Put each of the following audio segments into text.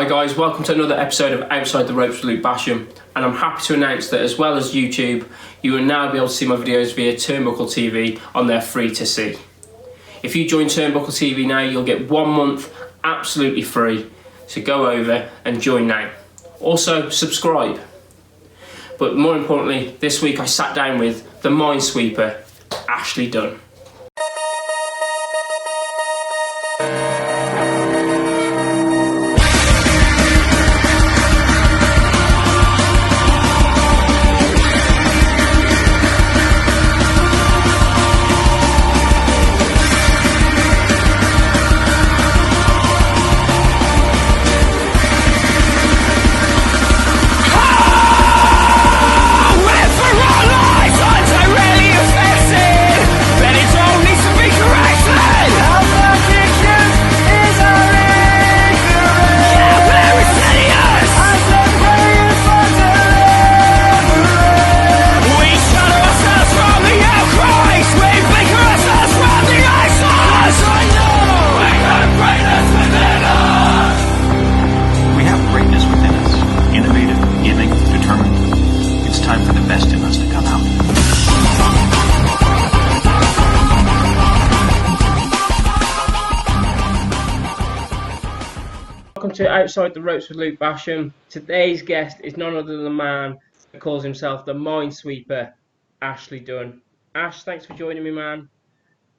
Hi guys, welcome to another episode of Outside the Ropes with Luke Basham, and I'm happy to announce that as well as YouTube, you will now be able to see my videos via Turnbuckle TV on their free to see. If you join Turnbuckle TV now, you'll get 1 month absolutely free, so go over and join now. Also, subscribe. But more importantly, this week I sat down with the Minesweeper Ashley Dunn. Welcome to Outside the Ropes with Luke Basham. Today's guest is none other than the man that calls himself the Minesweeper, Ashley Dunn. Ash, thanks for joining me, man.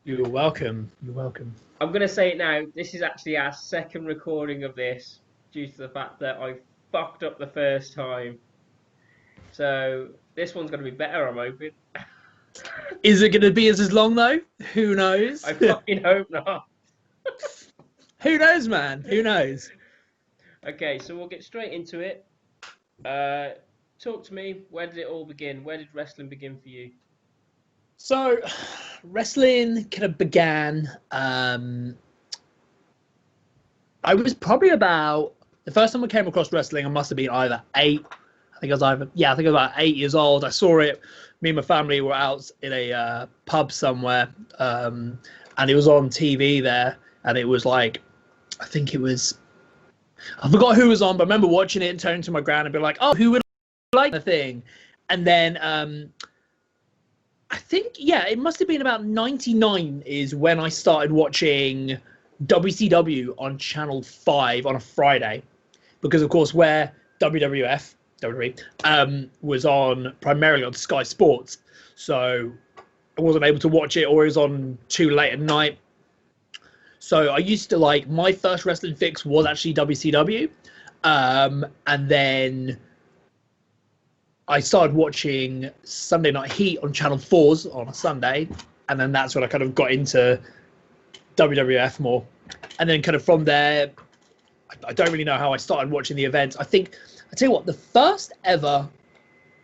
You're welcome. You're welcome. I'm going to say it now, this is actually our second recording of this due to the fact that I fucked up the first time. So this one's going to be better, I'm hoping. Is it going to be as long though? Who knows? I fucking hope not. Who knows, man? Who knows? Okay, so we'll get straight into it. Talk to me. Where did it all begin? Where did wrestling begin for you? So, wrestling kind of began. I was probably about the first time I came across wrestling. I must have been either 8. I think I was about 8 years old. I saw it. Me and my family were out in a pub somewhere, and it was on TV there, and it was like, I think it was. I forgot who was on, but I remember watching it and turning to my gran and be like, "Oh, who would like the thing?" And then I think, it must have been about 99 is when I started watching WCW on Channel 5 on a Friday, because of course where WWE was on primarily on Sky Sports, so I wasn't able to watch it, or it was on too late at night. So I used to my first wrestling fix was actually WCW. And then I started watching Sunday Night Heat on Channel 4's on a Sunday. And then that's when I kind of got into WWF more. And then kind of from there, I don't really know how I started watching the events. I tell you what, the first ever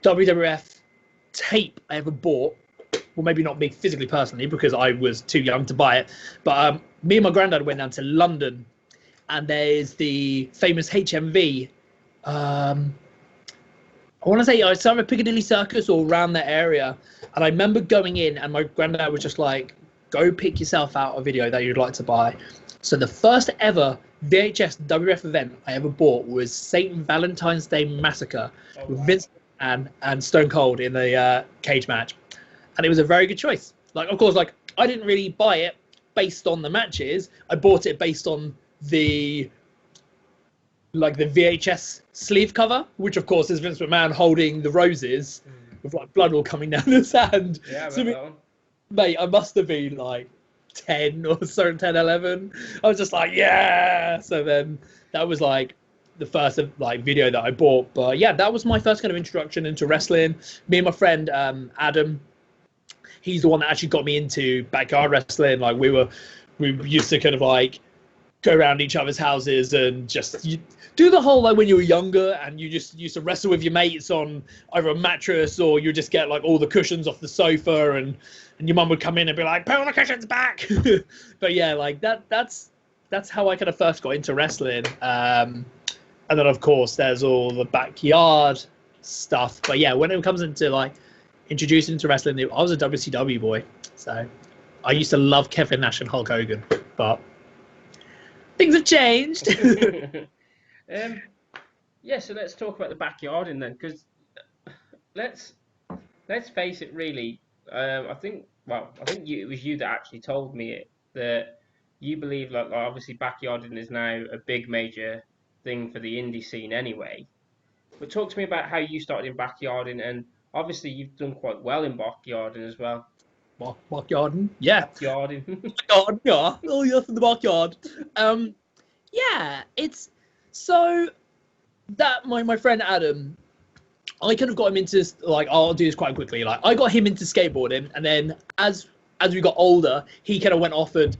WWF tape I ever bought, well, maybe not me physically personally because I was too young to buy it, but me and my granddad went down to London, and there's the famous HMV. I want to say it's either Piccadilly Circus or around that area, and I remember going in, and my granddad was just like, "Go pick yourself out a video that you'd like to buy." So the first ever VHS WWF event I ever bought was St. Valentine's Day Massacre with Vince McMahon and Stone Cold in the cage match. And it was a very good choice. Of course, I didn't really buy it based on the matches. I bought it based on the VHS sleeve cover, which of course is Vince McMahon holding the roses with blood all coming down his hand. Yeah, so, mate, I must have been 10 or so, 10, 11. I was just yeah. So then that was the first video that I bought. But yeah, that was my first kind of introduction into wrestling. Me and my friend Adam, he's the one that actually got me into backyard wrestling. We used to kind of go around each other's houses and just do the whole when you were younger, and you just used to wrestle with your mates on either a mattress, or you just get all the cushions off the sofa, and your mum would come in and be like, "Put all the cushions back." But yeah, that's how I kind of first got into wrestling. And then of course there's all the backyard stuff. But yeah, when it comes into introduced into wrestling, I was a WCW boy, so I used to love Kevin Nash and Hulk Hogan, but things have changed. Yeah, so let's talk about the backyarding then, because let's let's face it, really. I think it was you that actually told me it, that you believe like obviously backyarding is now a big major thing for the indie scene anyway. But talk to me about how you started in backyarding, and obviously you've done quite well in backyarding as well. Backyarding, yeah. Backyarding. Backyard, yeah. Oh yes, in the backyard. Um, yeah, it's so that my friend Adam, I kind of got him into like I'll do this quite quickly. Like I got him into skateboarding, and then as we got older, he kind of went off and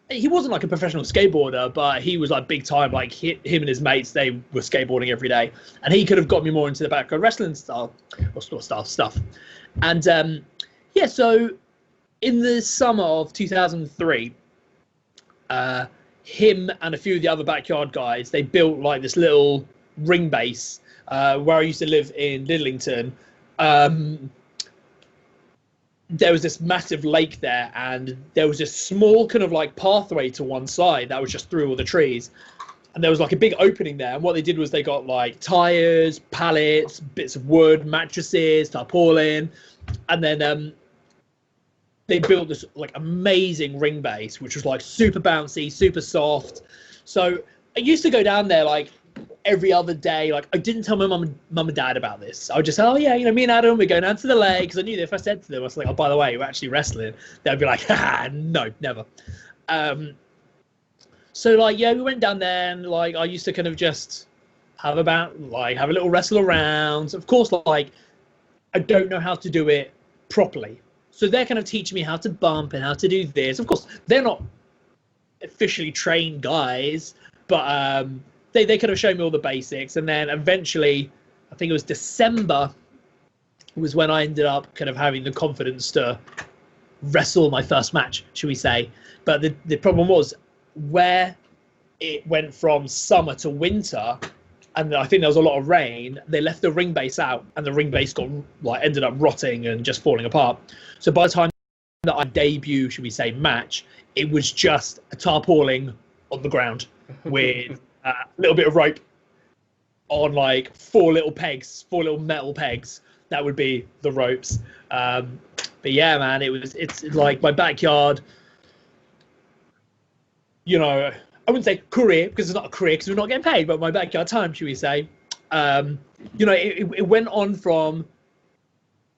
he wasn't like a professional skateboarder, but he was like big time. Like him and his mates, they were skateboarding every day, and he could have got me more into the backyard wrestling style or stuff. And yeah, so in the summer of 2003, him and a few of the other backyard guys, they built like this little ring base where I used to live in Lidlington. There was this massive lake there, and there was this small kind of like pathway to one side that was just through all the trees. And there was like a big opening there. And what they did was they got like tires, pallets, bits of wood, mattresses, tarpaulin, and then they built this like amazing ring base, which was like super bouncy, super soft. So I used to go down there like every other day. Like I didn't tell my mum and dad about this. I would just say, oh yeah, me and Adam, we're going down to the lake, because I knew that if I said to them, I was like, oh, by the way, we're actually wrestling, they'd be like, no, never. So like, yeah, we went down there, and like I used to kind of just have a little wrestle around. Of course, like I don't know how to do it properly. So they're kind of teaching me how to bump and how to do this. Of course, they're not officially trained guys, but they kind of showed me all the basics. And then eventually, I think it was December, was when I ended up kind of having the confidence to wrestle my first match, should we say. But the problem was where it went from summer to winter, and I think there was a lot of rain, they left the ring base out, and the ring base got like ended up rotting and just falling apart. So by the time that I debut, should we say, match, it was just a tarpaulin on the ground with a little bit of rope on like four little metal pegs. That would be the ropes. But yeah, man, it's like my backyard, I wouldn't say career, because it's not a career because we're not getting paid, but my backyard time, should we say. It went on from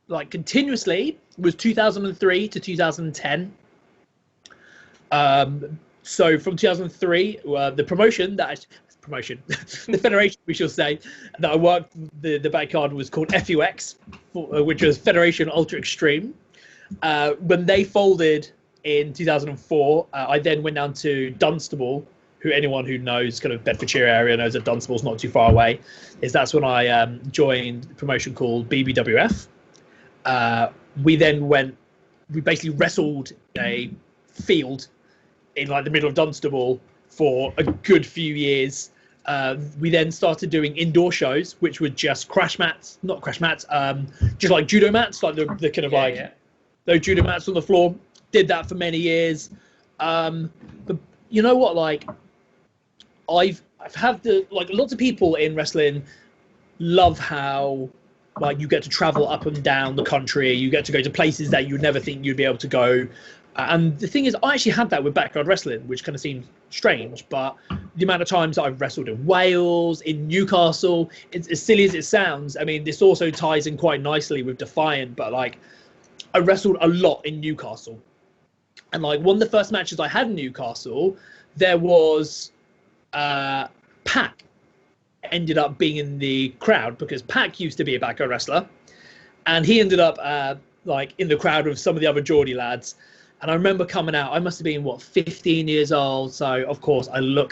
like continuously, was 2003 to 2010. So from 2003, the the federation, we shall say, that I worked the backyard was called FUX, which was Federation Ultra Extreme. When they folded in 2004, I then went down to Dunstable, anyone who knows kind of Bedfordshire area knows that Dunstable's not too far away. That's when I joined a promotion called BBWF. We basically wrestled in a field in like the middle of Dunstable for a good few years. We then started doing indoor shows, which were just just like judo mats, like the kind of those judo mats on the floor. Did that for many years. But you know what, like I've had lots of people in wrestling love how like you get to travel up and down the country, you get to go to places that you'd never think you'd be able to go. And the thing is, I actually had that with backyard wrestling, which kind of seems strange, but the amount of times I've wrestled in Wales, in Newcastle, it's as silly as it sounds. I mean, this also ties in quite nicely with Defiant, but like I wrestled a lot in Newcastle. And like one of the first matches I had in Newcastle, there was Pac ended up being in the crowd, because Pac used to be a backyard wrestler, and he ended up like in the crowd with some of the other Geordie lads. And I remember coming out, I must have been 15 years old, so of course I'm a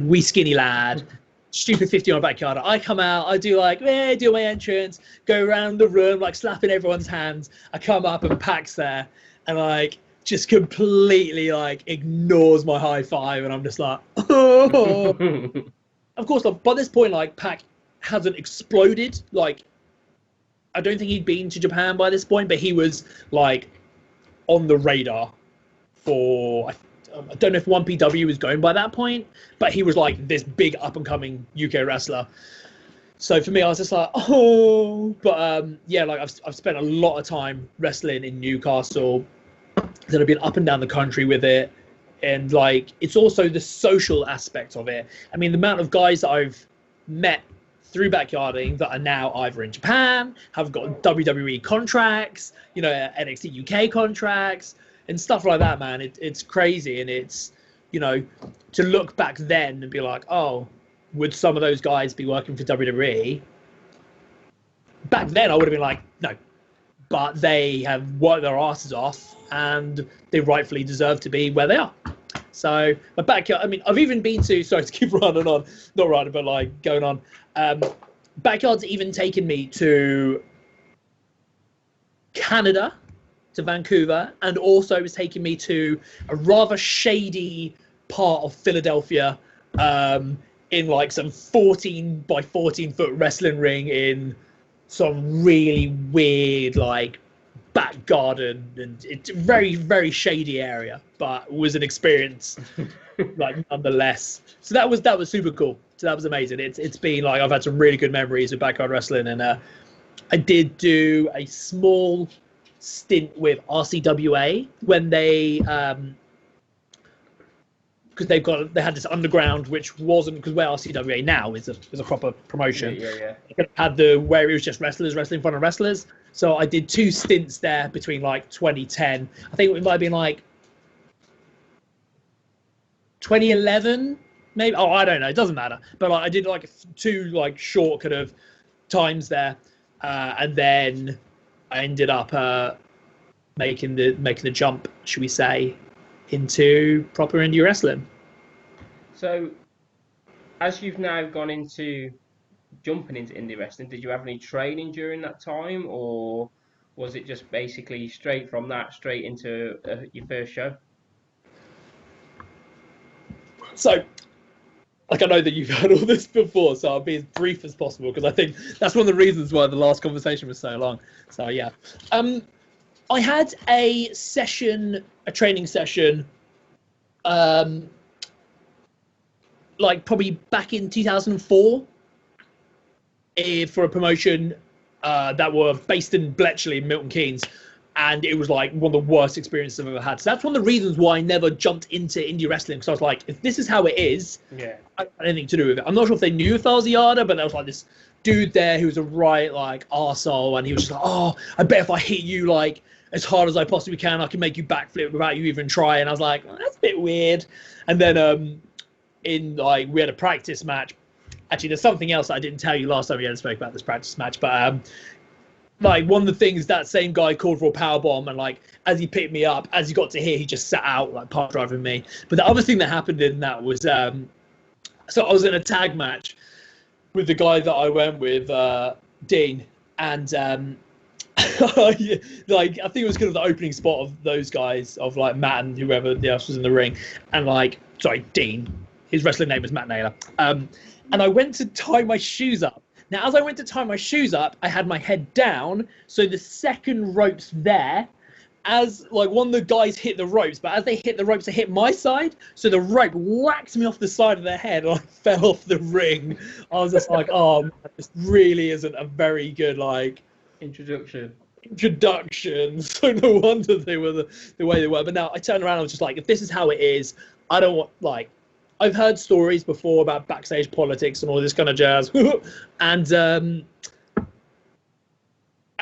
wee skinny lad, stupid 50-year-old backyard. I come out, I do do my entrance, go around the room like slapping everyone's hands. I come up and Pac's there, and like just completely like ignores my high five, and I'm just like, oh. Of course, by this point, like Pac hasn't exploded. Like, I don't think he'd been to Japan by this point, but he was like on the radar for I don't know if 1PW was going by that point, but he was like this big up and coming UK wrestler. So for me, I was just like, oh, but yeah, like I've spent a lot of time wrestling in Newcastle. Then I've been up and down the country with it, and like it's also the social aspect of it. I mean, the amount of guys that I've met through backyarding that are now either in Japan, have got WWE contracts, you know, NXT UK contracts and stuff like that, man. It's crazy. And it's, you know, to look back then and be like, oh, would some of those guys be working for WWE? Back then, I would have been like, no. But they have worked their asses off and they rightfully deserve to be where they are. So my backyard, I mean, I've even been to, sorry to keep running on, not running, but like going on. Backyard's even taken me to Canada, to Vancouver, and also was taking me to a rather shady part of Philadelphia, in like some 14 by 14 foot wrestling ring in some really weird like back garden, and it's a very, very shady area, but was an experience like nonetheless. So that was super cool. So that was amazing. It's been like I've had some really good memories of backyard wrestling, and I did do a small stint with RCWA when they because they had this underground, which wasn't, because where RCWA now is a proper promotion. Yeah. It had where it was just wrestlers wrestling in front of wrestlers. So I did 2 stints there between like 2010. I think it might have been like 2011, maybe. Oh, I don't know. It doesn't matter. But like, I did like 2 like short kind of times there, and then I ended up making the jump, should we say, into proper indie wrestling. So, as you've now gone into jumping into indie wrestling, did you have any training during that time, or was it just basically straight from that straight into your first show? So, like, I know that you've heard all this before, so I'll be as brief as possible because I think that's one of the reasons why the last conversation was so long. So yeah, I had a training session, like probably back in 2004, for a promotion that were based in Bletchley, Milton Keynes, and it was like one of the worst experiences I've ever had. So that's one of the reasons why I never jumped into indie wrestling, because I was like, if this is how it is, yeah, I don't have anything to do with it. I'm not sure if they knew if I was a yarder, but there was like this dude there who was a right like arsehole, and he was just like, oh, I bet if I hit you like as hard as I possibly can, I can make you backflip without you even trying. I was like, oh, that's a bit weird. And then we had a practice match. Actually, there's something else I didn't tell you last time we spoke about this practice match, but like one of the things, that same guy called for a powerbomb, and like as he picked me up, as he got to here, he just sat out like part driving me. But the other thing that happened in that was so I was in a tag match with the guy that I went with, Dean, and like I think it was kind of the opening spot of those guys, of like Matt and whoever else was in the ring, and like, sorry, Dean, his wrestling name was Matt Naylor, and I went to tie my shoes up. Now, as I went to tie my shoes up, I had my head down, so the second rope's there. As like one of the guys hit the ropes, but as they hit the ropes, they hit my side, so the rope whacked me off the side of the head, and I fell off the ring. I was just like, oh, man, this really isn't a very good like introduction. So no wonder they were the way they were. But now I turned around, I was just like, if this is how it is, I don't want, like, I've heard stories before about backstage politics and all this kind of jazz, and I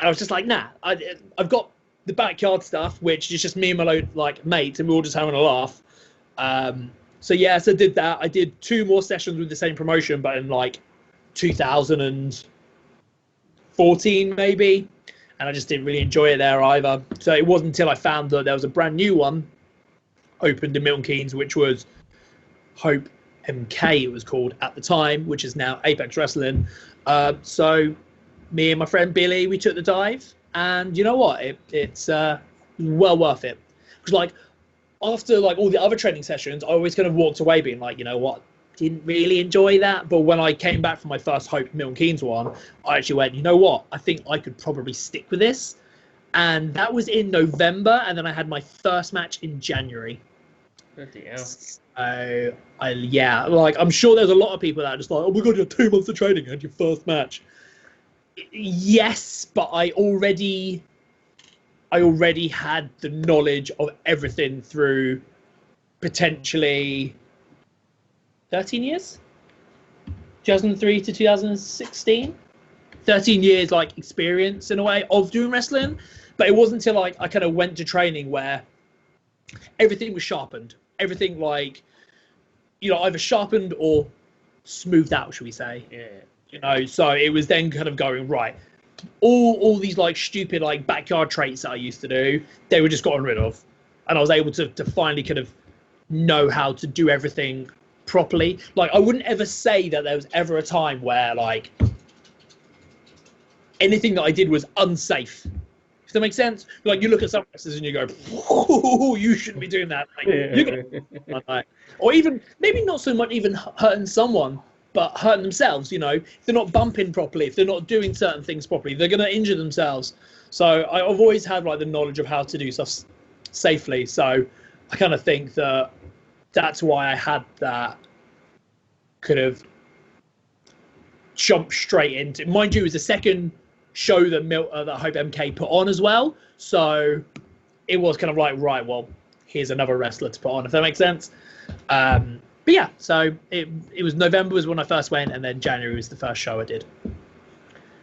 was just like, nah, I've got the backyard stuff, which is just me and my like mates, and we're all just having a laugh. So yeah, so I did that. I did 2 more sessions with the same promotion, but in like 2014 maybe, and I just didn't really enjoy it there either. So it wasn't until I found that there was a brand new one opened in Milton Keynes, which was Hope MK, it was called at the time, which is now Apex Wrestling. So me and my friend Billy, we took the dive, and you know what, it's well worth it, because like after like all the other training sessions, I always kind of walked away being like, you know what, didn't really enjoy that. But when I came back from my first Hope Milton Keynes one, I actually went, you know what, I think I could probably stick with this. And that was in November, and then I had my first match in January. Bloody hell. I'm sure there's a lot of people that are just like, oh my god, you're 2 months of training and your first match. Yes, but I already had the knowledge of everything through potentially 13 years, 2003 to 2016. 13 years like experience in a way of doing wrestling, but it wasn't until like I kind of went to training where everything was sharpened. Everything like, either sharpened or smoothed out, should we say? Yeah. So it was then kind of going right. All these like stupid like backyard traits that I used to do, they were just gotten rid of, and I was able to finally kind of know how to do everything properly. Like I wouldn't ever say that there was ever a time where like anything that I did was unsafe. Does that make sense? Like you look at some wrestlers and you go, "Oh, you shouldn't be doing that." Like, you're gonna, or even maybe not so much even hurting someone, but hurting themselves. If they're not bumping properly, if they're not doing certain things properly, they're gonna injure themselves. So I've always had like the knowledge of how to do stuff safely. So I kind of think that that's why I had that kind of jump straight into. Mind you, it was the second show that Hope MK put on as well, so it was kind of like, right, well, here's another wrestler to put on, if that makes sense. But yeah, so it was November was when I first went, and then January was the first show I did.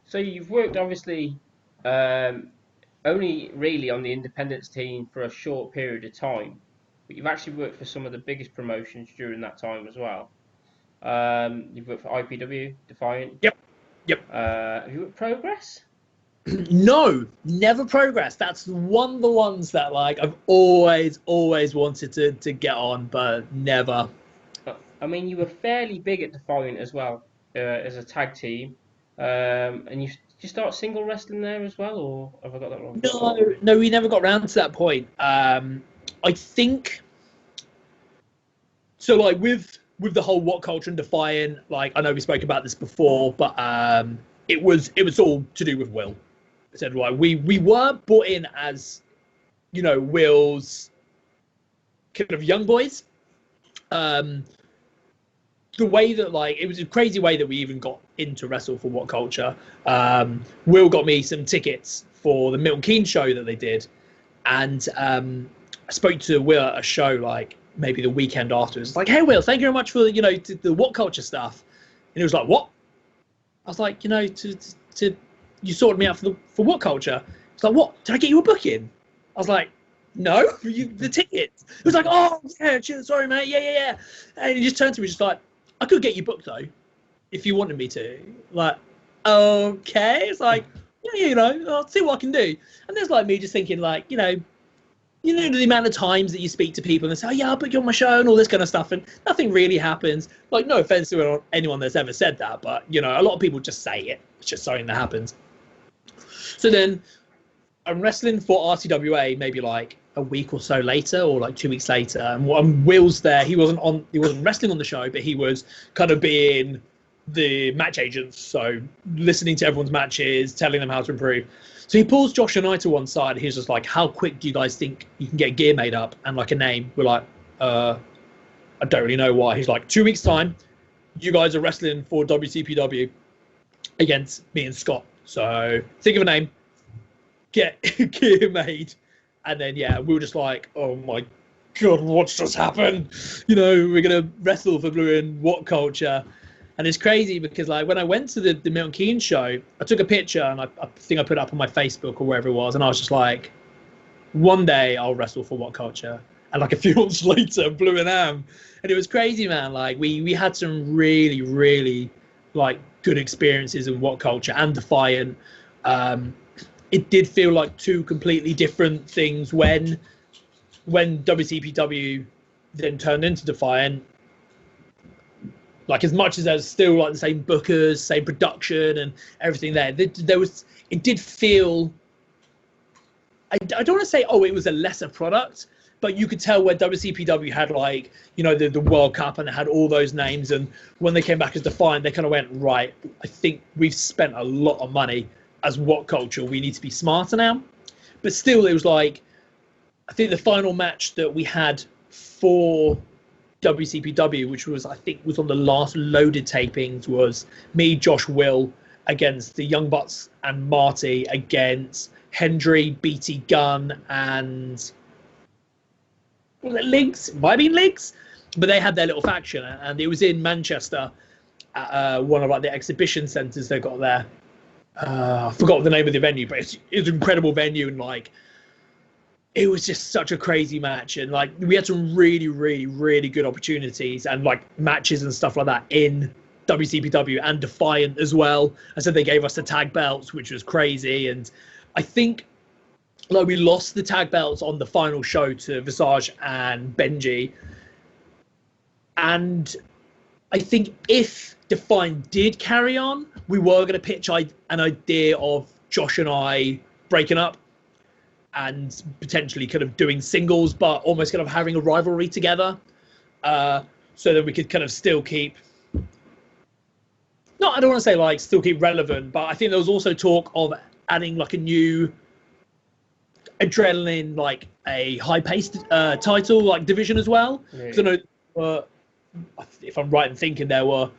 So you've worked obviously only really on the independence team for a short period of time, but you've actually worked for some of the biggest promotions during that time as well. You've worked for IPW, Defiant. Yep. Have you worked Progress? No, never Progress. That's one of the ones that like I've always wanted to get on, but never. I mean, you were fairly big at Defiant as well as a tag team, and you start single wrestling there as well, or have I got that wrong? No, we never got around to that point. I think so. Like with the whole What Culture and Defiant, like I know we spoke about this before, but it was all to do with Will. I said, right, we were brought in as, Will's kind of young boys. The way that like it was a crazy way that we even got into wrestle for What Culture. Will got me some tickets for the Milton Keynes show that they did, and I spoke to Will at a show like maybe the weekend after. It's like, hey Will, thank you very much for the What Culture stuff. And he was like, what? I was like, to you sorted me out for What Culture. It's like, what? Did I get you a booking? I was like, no, the tickets. He was like, oh yeah, sorry mate, yeah. And he just turned to me just like, I could get you booked though, if you wanted me to. Like, okay. It's like, yeah, I'll see what I can do. And there's like me just thinking like, the amount of times that you speak to people and they say, oh yeah, I'll put you on my show and all this kind of stuff, and nothing really happens. Like, no offense to anyone that's ever said that, but a lot of people just say it. It's just something that happens. So then I'm wrestling for RTWA maybe like a week or so later, or like 2 weeks later, and Will's there. He wasn't wrestling on the show, but he was kind of being the match agent, so listening to everyone's matches, telling them how to improve. So he pulls Josh and I to one side. He's just like, how quick do you guys think you can get gear made up and like a name? We're like, I don't really know why. He's like, 2 weeks time, you guys are wrestling for WCPW against me and Scott. So think of a name, get gear made. And then, yeah, we were just like, oh my God, what's just happened? We're going to wrestle for Blue and What Culture. And it's crazy because like when I went to the Milton Keynes show, I took a picture and I think I put it up on my Facebook or wherever it was. And I was just like, one day I'll wrestle for What Culture. And like a few months later, Blue and Am. And it was crazy, man. Like we had some really, really like good experiences in What Culture and Defiant. It did feel like two completely different things when WCPW then turned into Defiant. Like as much as there's still like the same bookers, same production and everything there it did feel, I don't want to say, it was a lesser product, but you could tell where WCPW had like, the World Cup and it had all those names. And when they came back as Defiant, they kind of went, right, I think we've spent a lot of money as What Culture. We need to be smarter now. But still, it was like, I think the final match that we had for WCPW, which was, I think, was on the last loaded tapings, was me, Josh, Will against the Young Bucks and Marty against Hendry, BT Gunn, and was it Liggs? Might have been Liggs, but they had their little faction, and it was in Manchester at one of like the exhibition centres they got there. I forgot the name of the venue, but it's an incredible venue, and like it was just such a crazy match, and like we had some really, really, really good opportunities and like matches and stuff like that in WCPW and Defiant as well. I said they gave us the tag belts, which was crazy, and I think like we lost the tag belts on the final show to Visage and Benji, and I think if Defiant did carry on, we were going to pitch an idea of Josh and I breaking up and potentially kind of doing singles, but almost kind of having a rivalry together, so that we could kind of still keep, I don't want to say like still keep relevant, but I think there was also talk of adding like a new adrenaline, like a high-paced title like division as well. Because I know, if I'm right in thinking, there were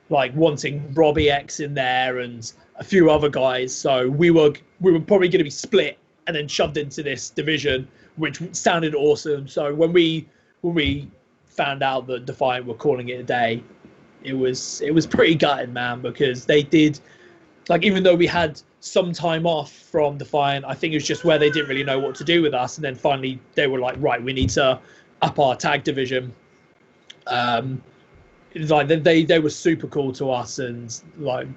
like wanting Robbie X in there and a few other guys, so we were probably going to be split and then shoved into this division, which sounded awesome. So when we found out that Defiant were calling it a day, it was pretty gutted, man, because they did, like, even though we had some time off from Defiant, I think it was just where they didn't really know what to do with us, and then finally they were like, right, we need to up our tag division. Like they were super cool to us, and like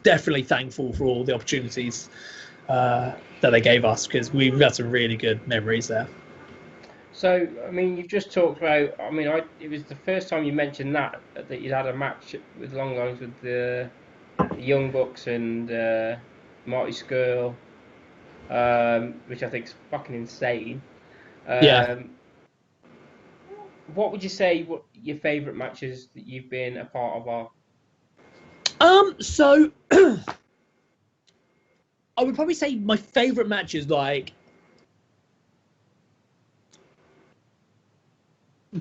definitely thankful for all the opportunities that they gave us, because we've had some really good memories there. So, I mean, you've just talked about, I mean, it was the first time you mentioned that you'd had a match with long lines with the Young Bucks and Marty Skrull, which I think is fucking insane. Yeah. What would you say what your favourite matches that you've been a part of are? So I would probably say my favourite matches, like,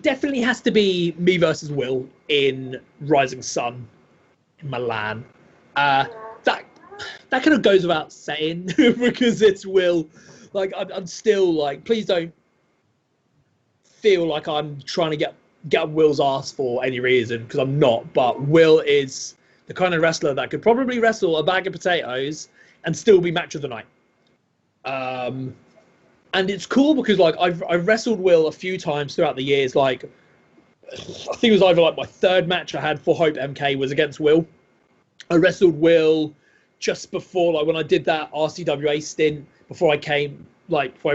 definitely has to be me versus Will in Rising Sun in Milan. That kind of goes without saying because it's Will. Like, I'm still like, please don't feel like I'm trying to get Will's ass for any reason, because I'm not. But Will is the kind of wrestler that could probably wrestle a bag of potatoes and still be match of the night. And it's cool because like I've wrestled Will a few times throughout the years. Like, I think it was either like my third match I had for Hope MK was against Will. I wrestled Will just before, like, when I did that RCWA stint before I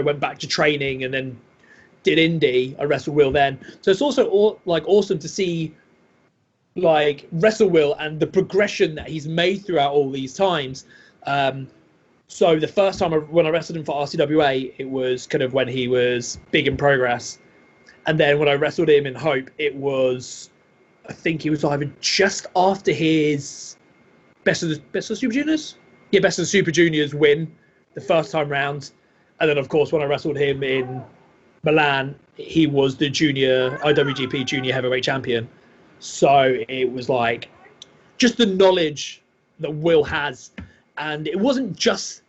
went back to training and then did indie. I wrestled Will then. So it's also like awesome to see like wrestle Will and the progression that he's made throughout all these times. So the first time when I wrestled him for RCWA, it was kind of when he was big in Progress. And then when I wrestled him in Hope, it was, I think he was either just after his Best of Super Juniors? Yeah, Best of Super Juniors win the first time round. And then, of course, when I wrestled him in Milan, he was the IWGP Junior Heavyweight Champion. So it was like just the knowledge that Will has. And it wasn't just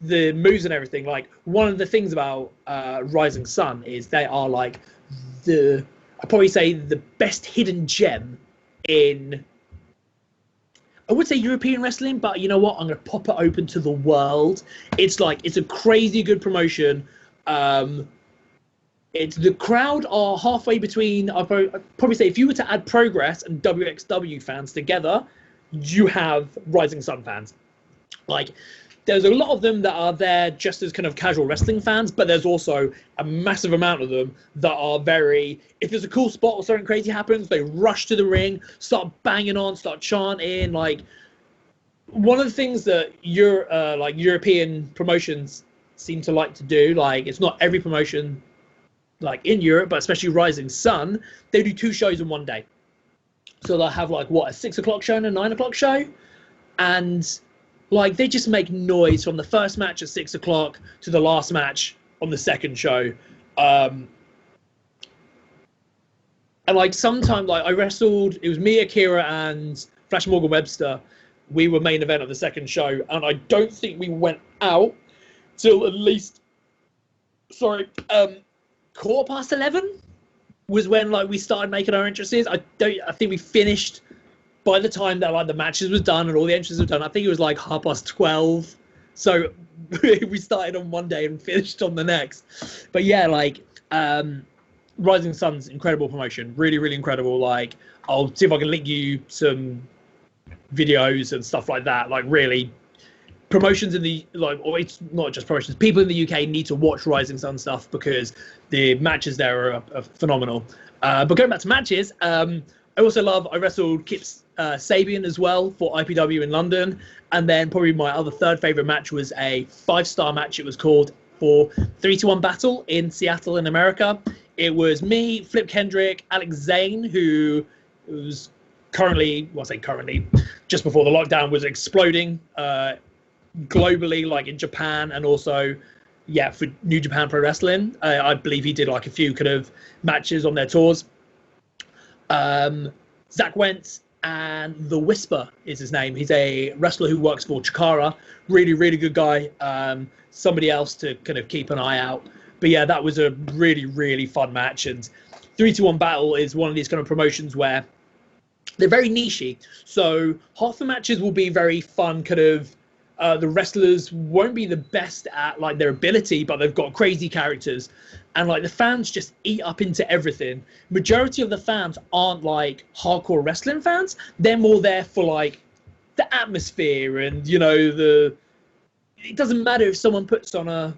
the moves and everything. Like, one of the things about Rising Sun is they are like I'd probably say the best hidden gem in, I would say European wrestling, but you know what? I'm going to pop it open to the world. It's a crazy good promotion. The crowd are halfway between, I'd probably say if you were to add Progress and WXW fans together, you have Rising Sun fans. Like, there's a lot of them that are there just as kind of casual wrestling fans, but there's also a massive amount of them that are very, if there's a cool spot or something crazy happens, they rush to the ring, start banging on, start chanting. Like, one of the things that European promotions seem to like to do, like, it's not every promotion like in Europe, but especially Rising Sun, they do 2 shows in one day. So they'll have like a 6 o'clock show and a 9 o'clock show, and like they just make noise from the first match at 6 o'clock to the last match on the second show. And like sometimes, like I wrestled, it was me, Akira, and Flash Morgan Webster. We were main event of the second show, and I don't think we went out till at least, sorry, 11:15 was when like we started making our entrances. I think we finished by the time that like the matches was done and all the entrances were done. I think it was like 12:30. So we started on one day and finished on the next. But yeah, like Rising Sun's incredible promotion, really, really incredible. Like I'll see if I can link you some videos and stuff like that. Like really, promotions in the like, or it's not just promotions. People in the UK need to watch Rising Sun stuff because the matches there are phenomenal. But going back to matches, I wrestled Kip Sabian as well for IPW in London, and then probably my other third favorite match was a 5-star match. It was called for 3-1 Battle in Seattle in America. It was me, Flip Kendrick, Alex Zane, who was currently, just before the lockdown was exploding globally, like in Japan, and also for New Japan Pro Wrestling. I believe he did like a few kind of matches on their tours. Zach Wentz and The Whisper is his name. He's a wrestler who works for Chikara. Really, really good guy. Somebody else to kind of keep an eye out. But yeah, that was a really, really fun match. And 3-1 Battle is one of these kind of promotions where they're very nichey. So half the matches will be very fun, kind of the wrestlers won't be the best at like their ability, but they've got crazy characters, and like the fans just eat up into everything. Majority of the fans aren't like hardcore wrestling fans. They're more there for like the atmosphere, and you know, it doesn't matter if someone puts on a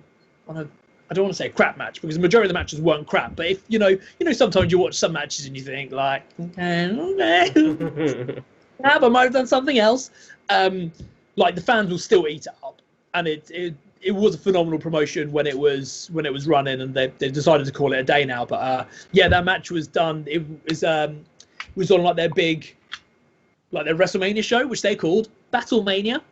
I don't want to say a crap match, because the majority of the matches weren't crap, but if you know sometimes you watch some matches and you think like, okay, I might have done something else. Like the fans will still eat it up, and it was a phenomenal promotion when it was running, and they decided to call it a day now. But that match was done. It was on like their big, like their WrestleMania show, which they called Battlemania,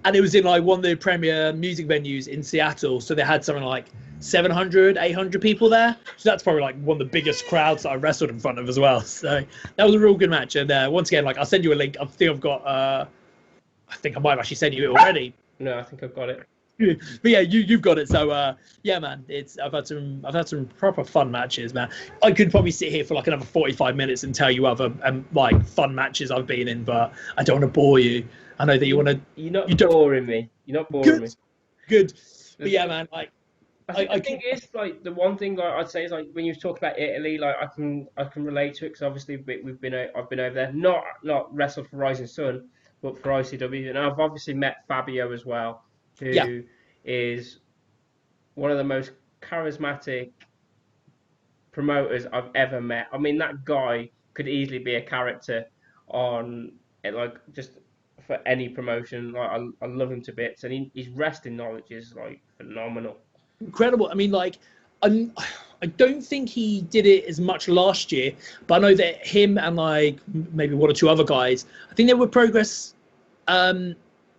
and it was in like one of the premier music venues in Seattle. So they had something like 700, 800 people there. So that's probably like one of the biggest crowds that I wrestled in front of as well. So that was a real good match. And once again, like I'll send you a link. I think I might have actually sent you it already. No, I think I've got it. But yeah, you've got it. So yeah, man, I've had some proper fun matches, man. I could probably sit here for like another 45 minutes and tell you other like fun matches I've been in, but I don't want to bore you. I know that you want to. You're not boring me. You're not boring me. Good. But yeah, man, like. I think it's like the one thing I'd say is like when you talk about Italy, like I can relate to it, because obviously I've been over there, not wrestled for Rising Sun, but for ICW, and I've obviously met Fabio as well, who is one of the most charismatic promoters I've ever met. I mean, that guy could easily be a character on like just for any promotion. Like I love him to bits, and his wrestling knowledge is like phenomenal. Incredible. I mean, like, I don't think he did it as much last year, but I know that him and like maybe one or two other guys, I think they were Progress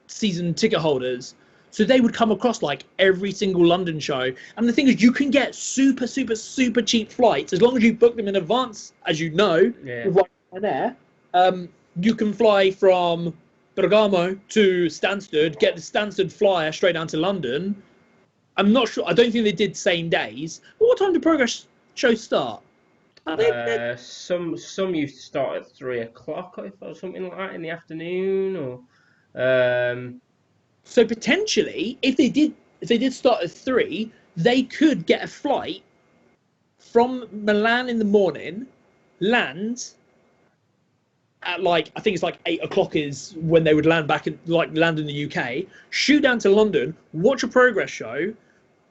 season ticket holders, so they would come across like every single London show. And the thing is, you can get super, super, super cheap flights as long as you book them in advance, as you know. Yeah. Right there, you can fly from Bergamo to Stansted, get the Stansted flyer straight down to London. I'm not sure. I don't think they did same days. What time do Progress shows start? Some used to start at 3 o'clock, or something like that in the afternoon, or. So potentially, if they did start at 3, they could get a flight from Milan in the morning, land at like, I think it's like 8 o'clock is when they would land land in the UK, shoot down to London, watch a Progress show,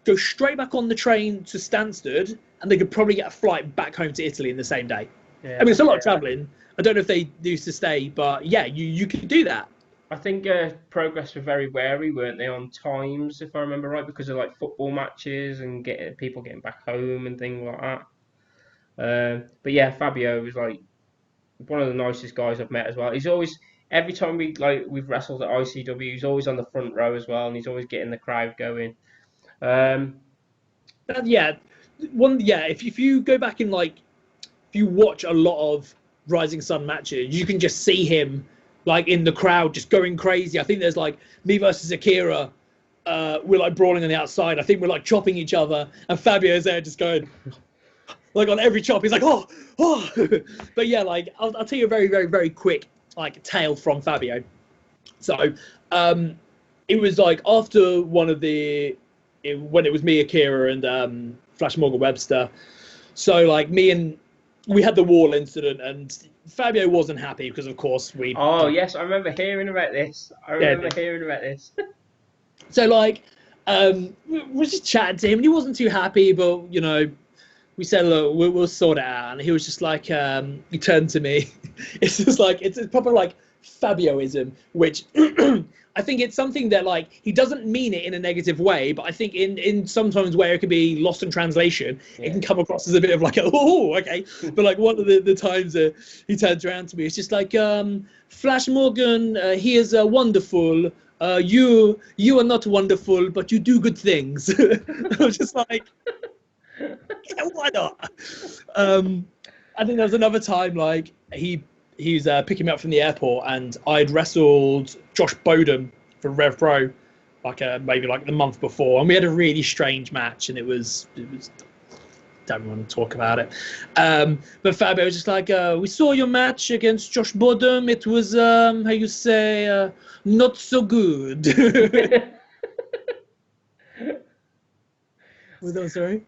go straight back on the train to Stansted, and they could probably get a flight back home to Italy in the same day. Yeah, I mean, it's a lot of travelling. I don't know if they used to stay, but yeah, you could do that. I think Progress were very wary, weren't they, on times, if I remember right, because of like football matches and people getting back home and things like that. But yeah, Fabio was like one of the nicest guys I've met as well. He's always, every time we've wrestled at ICW, he's always on the front row as well, and he's always getting the crowd going. If you go back in like if you watch a lot of Rising Sun matches, you can just see him like in the crowd just going crazy. I think there's like me versus Akira. We're like brawling on the outside. I think we're like chopping each other, and Fabio's there just going like on every chop. He's like, oh. But yeah, like I'll tell you a very, very, very quick like tale from Fabio. So it was like after when it was me, Akira, and Flash Morgan Webster. So like we had the wall incident, and Fabio wasn't happy because, of course, we. Oh yes, I remember hearing about this. So like, we were just chatting to him, and he wasn't too happy. But we said, look, we'll sort it out. And he was just like, he turned to me. It's just like it's a proper like Fabioism, which I think it's something that like he doesn't mean it in a negative way, but I think in sometimes where it could be lost in translation, it can come across as a bit of like okay. But like one of the times he turns around to me, it's just like Flash Morgan, he is wonderful. You are not wonderful, but you do good things. I was just like, yeah, why not? I think there was another time like he was picking me up from the airport, and I'd wrestled Josh Bodum for Rev Pro maybe like the month before, and we had a really strange match, and it was don't want to talk about it. But Fabio was just like, we saw your match against Josh Bodum. It was how you say not so good. Was that sorry?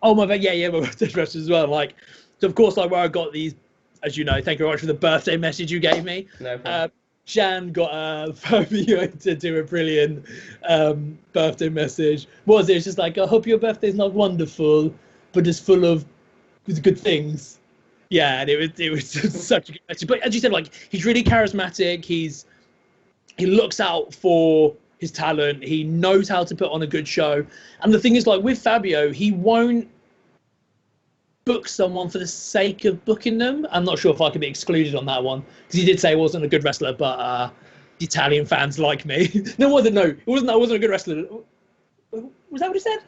Oh my bad, yeah, my birthday message as well. Like, so of course, like where I got these, as you know, thank you very much for the birthday message you gave me. No problem. Jan got Fabio to do a brilliant birthday message. What was it? It's just like, I hope your birthday's not wonderful, but it's full of good things. Yeah, and it was such a good message. But as you said, like he's really charismatic. He looks out for his talent. He knows how to put on a good show. And the thing is, like with Fabio, he won't book someone for the sake of booking them. I'm not sure if I can be excluded on that one because he did say he wasn't a good wrestler, but the Italian fans like me. No, it wasn't. No, it wasn't. I wasn't a good wrestler. Was that what he said?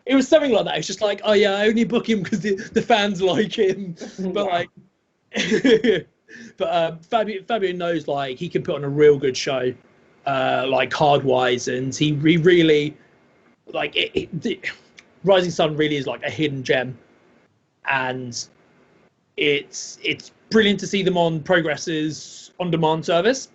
It was something like that. It's just like, oh yeah, I only book him because the fans like him. But like, but Fabio knows like he can put on a real good show, like card wise, and he really like Rising Sun really is like a hidden gem. And it's brilliant to see them on Progress's on-demand service.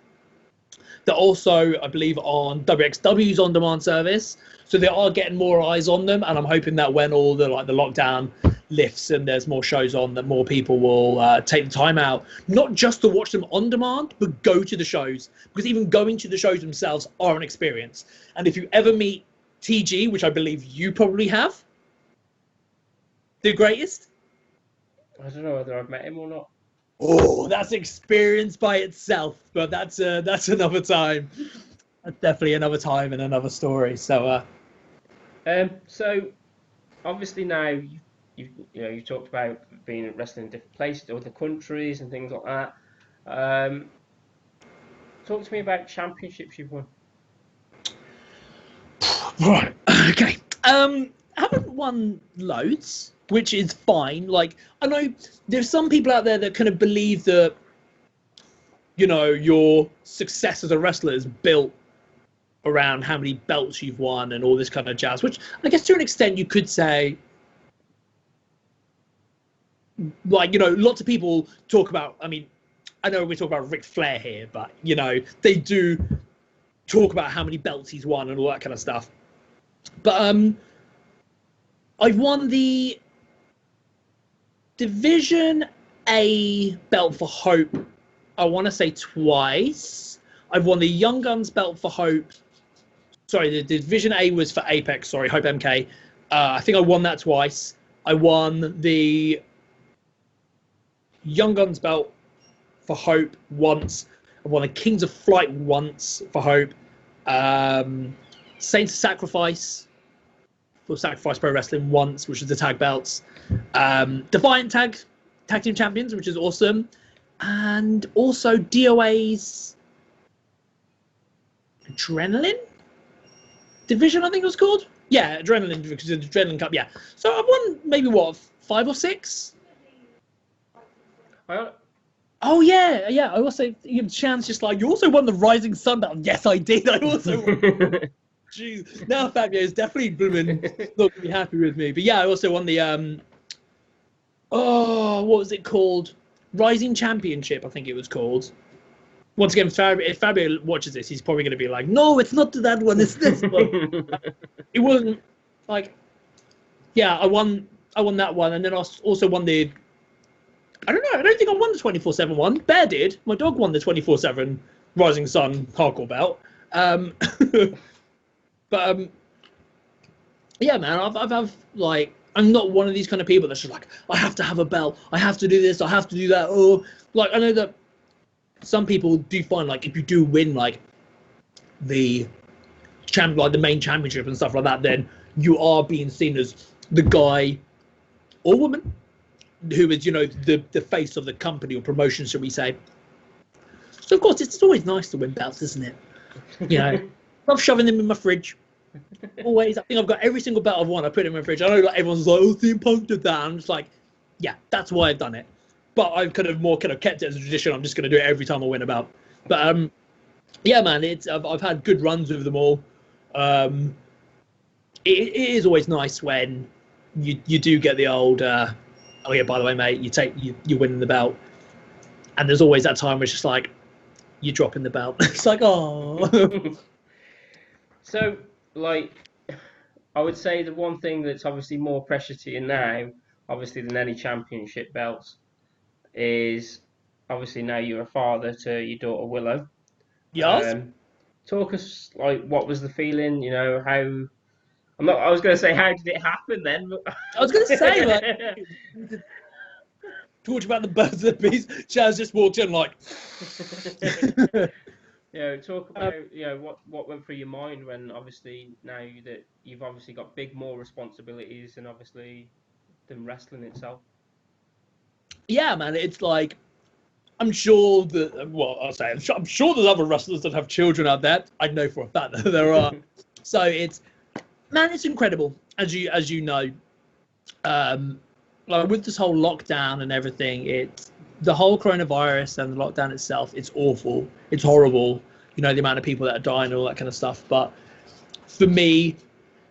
They're also, I believe, on WXW's on-demand service, so they are getting more eyes on them. And I'm hoping that when all the lockdown lifts and there's more shows on, that more people will take the time out, not just to watch them on demand, but go to the shows, because even going to the shows themselves are an experience. And if you ever meet TG, which I believe you probably have, the greatest. I don't know whether I've met him or not. Oh, that's experience by itself, but that's another time. That's definitely another time and another story. So, so obviously now you talked about being wrestling in different places, other countries, and things like that. Talk to me about championships you've won. Right. Okay. I haven't won loads, which is fine. Like, I know there's some people out there that kind of believe that, your success as a wrestler is built around how many belts you've won and all this kind of jazz, which I guess to an extent you could say, like, lots of people talk about, I mean, I know we talk about Ric Flair here, but, they do talk about how many belts he's won and all that kind of stuff. But I've won the Division A belt for Hope, I want to say twice. I've won the Young Guns belt for Hope. Sorry, the Division A was for Apex. Sorry, Hope MK. I think I won that twice. I won the Young Guns belt for Hope once. I won the Kings of Flight once for Hope. Saints of Sacrifice for Sacrifice Pro Wrestling once, which is the tag belts. Defiant tag team champions, which is awesome. And also DOA's Adrenaline. Division, I think it was called. Yeah, Adrenaline, because it's Adrenaline Cup. Yeah, so I've won maybe what 5 or 6. Oh yeah. I also Chan's just like, you also won the Rising Sun Belt. Yes, I did. I also won. Jeez. Now Fabio is definitely blooming not gonna be happy with me. But yeah, I also won the what was it called? Rising Championship, I think it was called. Once again, if Fabio watches this, he's probably going to be like, no, it's not that one, it's this one. It wasn't like, yeah, I won that one, and then I also won the, I don't know, I don't think I won the 24/7 one. Bear did. My dog won the 24/7 Rising Sun hardcore belt. But yeah, man, I've like, I'm not one of these kind of people that's just like, I have to have a belt, I have to do this, I have to do that. Or like, I know that some people do find like if you do win like the the main championship and stuff like that, then you are being seen as the guy or woman who is, the face of the company or promotion, shall we say. So of course it's always nice to win belts, isn't it? Love shoving them in my fridge. Always. I think I've got every single belt I've won. I put it in my fridge. I know like everyone's like, oh, CM Punk did that. I'm just like, yeah, that's why I've done it. But I've kind of kept it as a tradition. I'm just going to do it every time I win a belt. But yeah, man, I've had good runs with them all. It is always nice when you do get the old, oh yeah, by the way, mate, you're winning the belt, and there's always that time where it's just like you're dropping the belt. It's like, oh. So, like, I would say the one thing that's obviously more precious to you now, obviously, than any championship belts, is obviously now you're a father to your daughter Willow. Yes. Talk us like what was the feeling? How I was going to say how did it happen then? But... I was going to say like talk about the birds and the bees. Chaz just walked in like. Talk about what went through your mind when obviously now that you've obviously got more responsibilities and obviously than wrestling itself. Yeah, man, it's like I'm sure that I'm sure there's other wrestlers that have children out there. I know for a fact that there are. So it's incredible as you know. Like with this whole lockdown and everything, it's the whole coronavirus and the lockdown itself. It's awful. It's horrible. The amount of people that are dying and all that kind of stuff. But for me,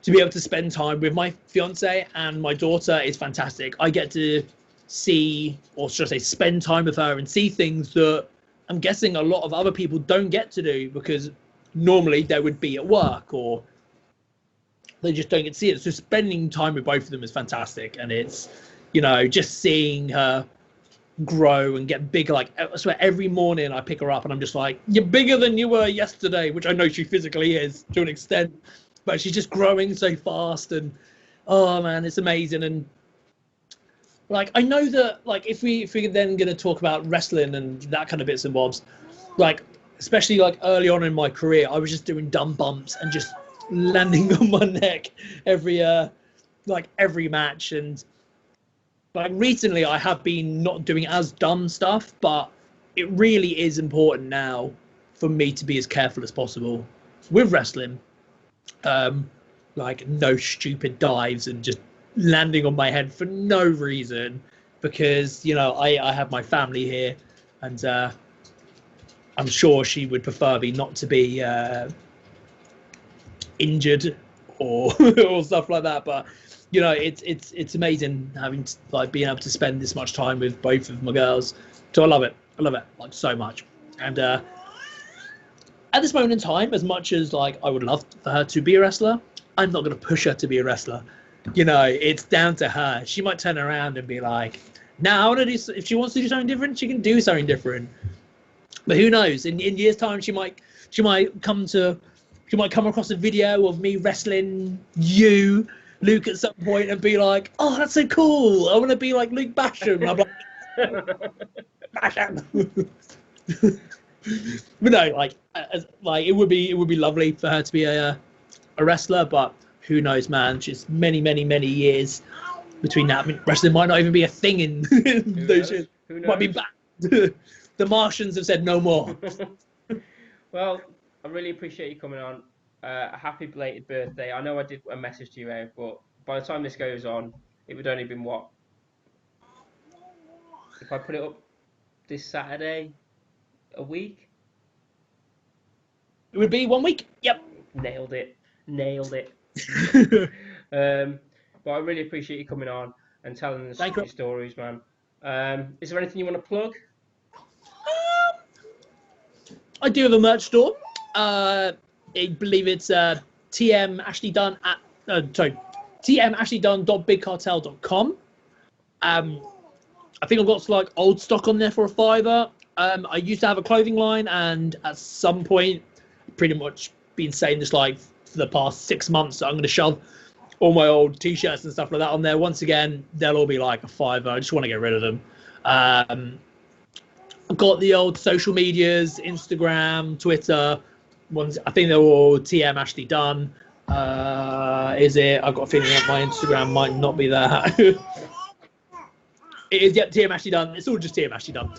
to be able to spend time with my fiance and my daughter is fantastic. I get to see, or should I say, spend time with her and see things that I'm guessing a lot of other people don't get to do because normally they would be at work or they just don't get to see it. So spending time with both of them is fantastic. And it's, just seeing her grow and get bigger. Like, I swear every morning I pick her up and I'm just like, you're bigger than you were yesterday, which I know she physically is to an extent, but she's just growing so fast. And oh man, it's amazing. And like, I know that like if we're then going to talk about wrestling and that kind of bits and bobs, like especially like early on in my career, I was just doing dumb bumps and just landing on my neck every match. And like recently I have been not doing as dumb stuff, but it really is important now for me to be as careful as possible with wrestling. Like no stupid dives and just landing on my head for no reason, because I have my family here, and I'm sure she would prefer me not to be injured or or stuff like that. But it's amazing having being able to spend this much time with both of my girls. So I love it like so much. And at this moment in time, as much as like I would love for her to be a wrestler, I'm not going to push her to be a wrestler. It's down to her. She might turn around and be like, "Now, I want to do." If she wants to do something different, she can do something different. But who knows? In years' time, she might come across a video of me wrestling Luke, at some point, and be like, "Oh, that's so cool! I want to be like Luke Basham." I'm like, Basham. But no, like it would be lovely for her to be a wrestler, but who knows, man? Just many years between that. I mean, wrestling might not even be a thing in those years. Who knows? Might be back. The Martians have said no more. Well, I really appreciate you coming on. a happy belated birthday. I know I did a message to you out, but by the time this goes on, it would only been what? If I put it up this Saturday, a week? It would be 1 week. Yep. Nailed it. Nailed it. But I really appreciate you coming on and telling us Thank you. your stories, man. Is there anything you want to plug? I do have a merch store. I believe it's TM Ashley Dunn at tmashley.bigcartel.com. I think I've got like old stock on there for $5. I used to have a clothing line, and at some point, pretty much been saying this like for the past 6 months, so I'm going to shove all my old t-shirts and stuff like that on there. Once again, they'll all be like a $5. I just want to get rid of them. I've got the old social medias, Instagram, Twitter ones. I think they're all TM Ashley Dunn. Is it? I've got a feeling that my Instagram might not be there. It is, yep, TM Ashley Dunn. It's all just TM Ashley Dunn.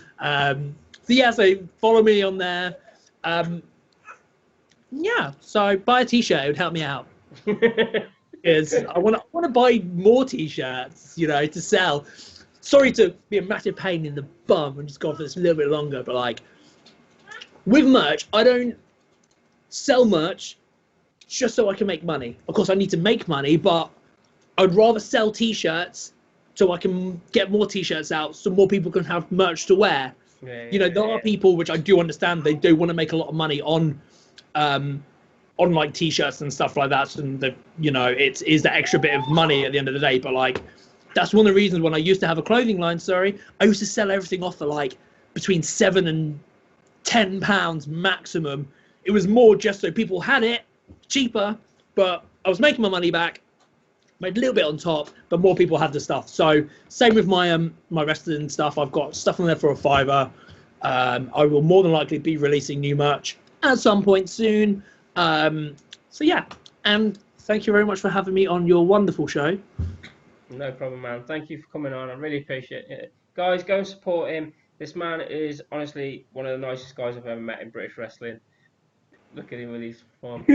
So yeah, so follow me on there. Yeah, so buy a t-shirt. It would help me out. Because I want to buy more t-shirts, you know, to sell. Sorry to be a massive pain in the bum and just go for this a little bit longer, but like with merch, I don't sell merch just so I can make money. Of course, I need to make money, but I'd rather sell t-shirts so I can get more t-shirts out so more people can have merch to wear. You know, there are people, which I do understand, they do want to make a lot of money on like t-shirts and stuff like that, and the, you know, it is the extra bit of money at the end of the day. But like, that's one of the reasons when I used to have a clothing line, I used to sell everything off for like between £7 and £10 maximum. It was more just so people had it cheaper, but I was making my money back, made a little bit on top, but more people had the stuff. So same with my my wrestling stuff. I've got stuff on there for a $5. I will more than likely be releasing new merch at some point soon. So yeah, and thank you very much for having me on your wonderful show. No problem, man. Thank you for coming on. I really appreciate it. Guys, go and support him. This man is honestly one of the nicest guys I've ever met in British wrestling. Look at him with his form.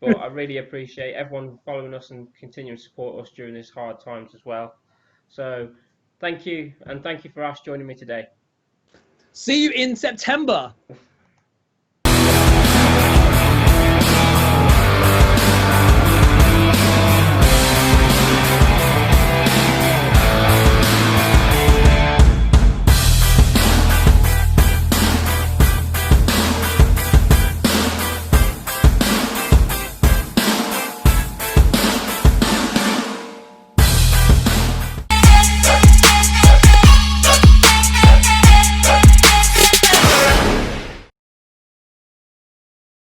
But I really appreciate everyone following us and continuing to support us during these hard times as well. So thank you, and thank you for Ash joining me today. See you in September.